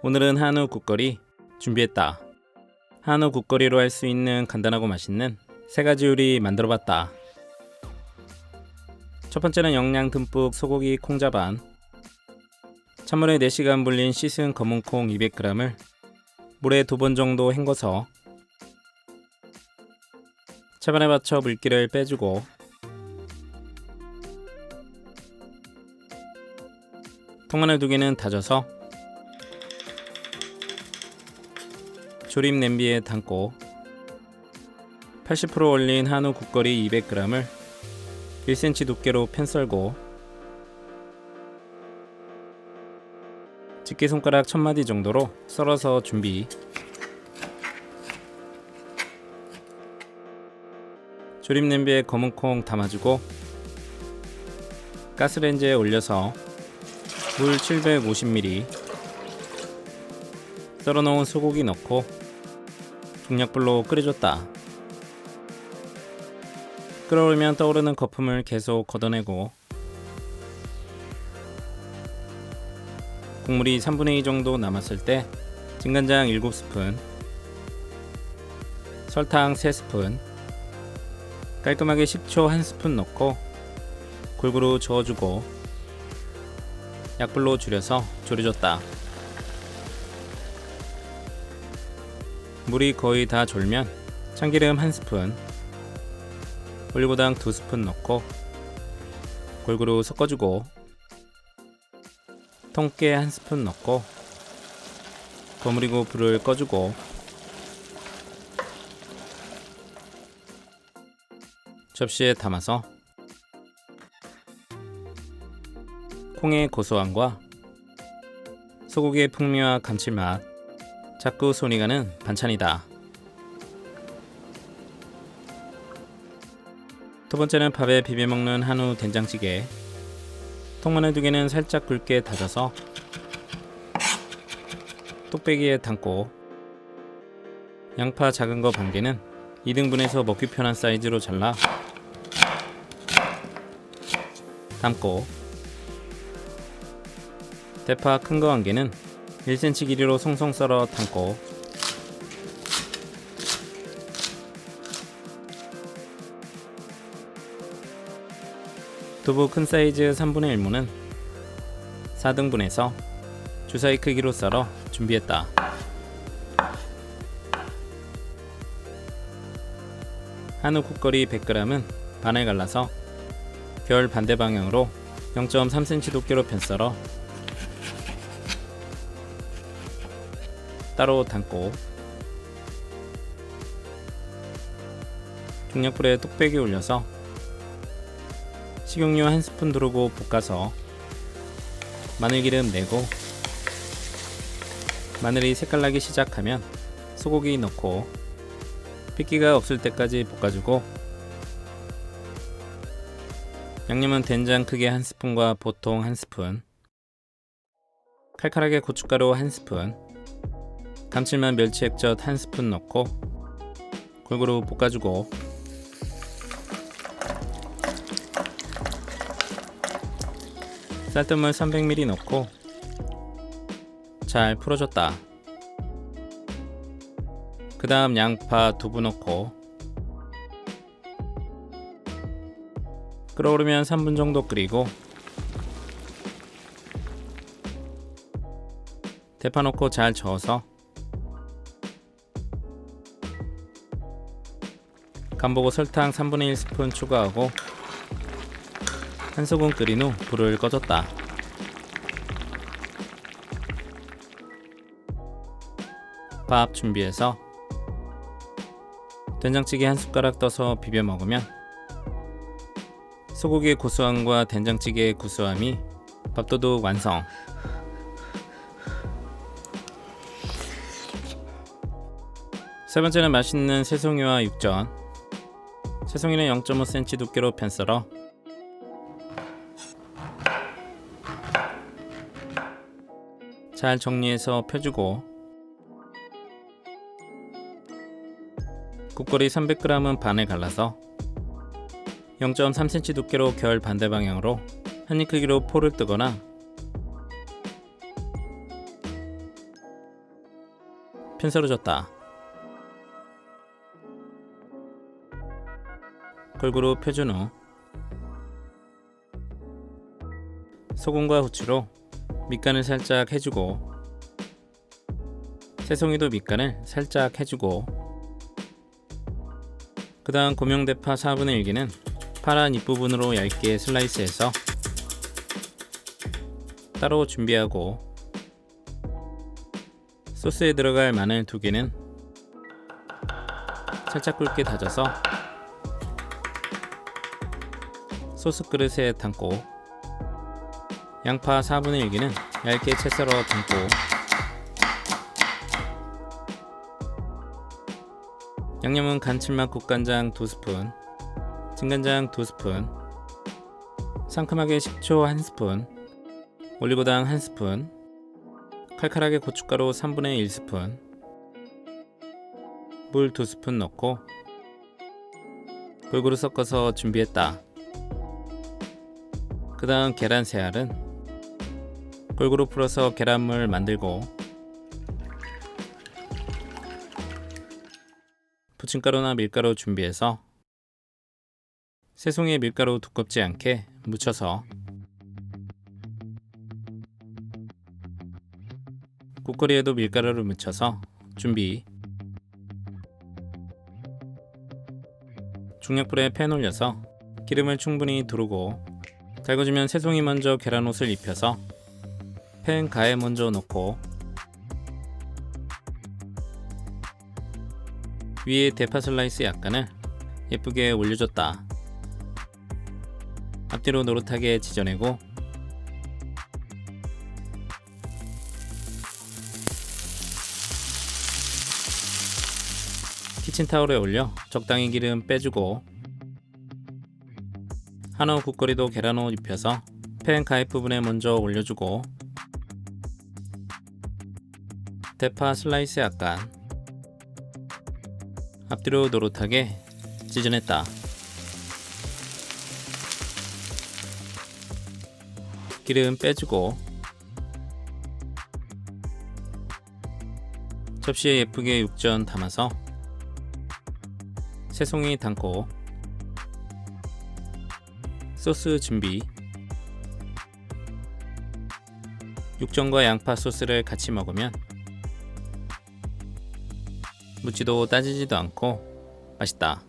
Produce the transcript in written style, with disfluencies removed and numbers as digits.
오늘은 한우 국거리 준비했다. 한우 국거리로 할 수 있는 간단하고 맛있는 세 가지 요리 만들어봤다. 첫 번째는 영양 듬뿍 소고기 콩자반, 찬물에 4시간 불린 씻은 검은 콩 200g을 물에 2번 정도 헹궈서 채반에 받쳐 물기를 빼주고 통마늘 2개는 다져서 조림 냄비에 담고 80% 얼린 한우 국거리 200g을 1cm 두께로 편썰고 집게손가락 1000마디 정도로 썰어서 준비. 조림 냄비에 검은 콩 담아주고 가스레인지에 올려서 물 750ml, 썰어놓은 소고기 넣고 중약불로 끓여줬다. 끓어오르면 떠오르는 거품을 계속 걷어내고 국물이 3분의 2 정도 남았을 때 진간장 7스푼, 설탕 3스푼, 깔끔하게 식초 1스푼 넣고 골고루 저어주고 약불로 줄여서 졸여줬다. 물이 거의 다 졸면 참기름 1스푼, 올리고당 2스푼 넣고 골고루 섞어주고 통깨 1스푼 넣고 버무리고 불을 꺼주고 접시에 담아서 콩의 고소함과 소고기의 풍미와 감칠맛, 자꾸 손이 가는 반찬이다. 두 번째는 밥에 비벼먹는 한우 된장찌개. 통마늘 2개는 살짝 굵게 다져서 뚝배기에 담고 양파 작은 거 반개는 2등분해서 먹기 편한 사이즈로 잘라 담고 대파 큰 거 1개는 1cm 길이로 송송 썰어 담고 두부 큰 사이즈 3분의 1무는 4등분해서 주사위 크기로 썰어 준비했다. 한우 국거리 100g은 반을 갈라서 결 반대 방향으로 0.3cm 두께로 편썰어 따로 담고 중약불에 뚝배기 올려서 식용유 1스푼 두르고 볶아서 마늘기름 내고 마늘이 색깔나기 시작하면 소고기 넣고 핏기가 없을 때까지 볶아주고 양념은 된장 크게 1스푼과 보통 1스푼, 칼칼하게 고춧가루 1스푼, 감칠맛 멸치 액젓 1스푼 넣고 골고루 볶아주고 쌀뜨물 300ml 넣고 잘 풀어줬다. 그 다음 양파, 두부 넣고 끓어오르면 3분 정도 끓이고 대파 넣고 잘 저어서 간보고 설탕 3분의 1스푼 추가하고 한 소금 끓인 후 불을 꺼줬다. 밥 준비해서 된장찌개 한 숟가락 떠서 비벼 먹으면 소고기의 고소함과 된장찌개의 구수함이 밥도둑 완성. 세 번째는 맛있는 새송이와 육전. 새송이는 0.5cm 두께로 편썰어 잘 정리해서 펴주고 국거리 300g은 반을 갈라서 0.3cm 두께로 결 반대 방향으로 한입 크기로 포를 뜨거나 편서로 줬다. 골고루 펴준 후 소금과 후추로 밑간을 살짝 해주고 새송이도 밑간을 살짝 해주고 그 다음 고명대파 4분의 1개는 파란 잎부분으로 얇게 슬라이스해서 따로 준비하고 소스에 들어갈 마늘 2개는 살짝 굵게 다져서 소스 그릇에 담고 양파 4분의 1개는 얇게 채 썰어 담고 양념은 감칠맛 국간장 2스푼, 진간장 2스푼, 상큼하게 식초 1스푼, 올리고당 1스푼, 칼칼하게 고춧가루 3분의 1스푼, 물 2스푼 넣고 골고루 섞어서 준비했다. 그 다음 계란 3알은 골고루 풀어서 계란물 만들고 부침가루나 밀가루 준비해서 새송이에 밀가루 두껍지 않게 묻혀서 국거리에도 밀가루를 묻혀서 준비. 중약불에 팬 올려서 기름을 충분히 두르고 달궈지면 새송이 먼저 계란옷을 입혀서 팬 가에 먼저 넣고 위에 대파 슬라이스 약간을 예쁘게 올려줬다. 앞뒤로 노릇하게 지져내고 키친타올에 올려 적당히 기름 빼주고 한우 국거리도 계란옷 입혀서 팬 가입 부분에 먼저 올려주고 대파 슬라이스 약간 앞뒤로 노릇하게 지져냈다. 기름 빼주고 접시에 예쁘게 육전 담아서 새송이 담고 소스 준비. 육전과 양파 소스를 같이 먹으면 묻지도 따지지도 않고 맛있다.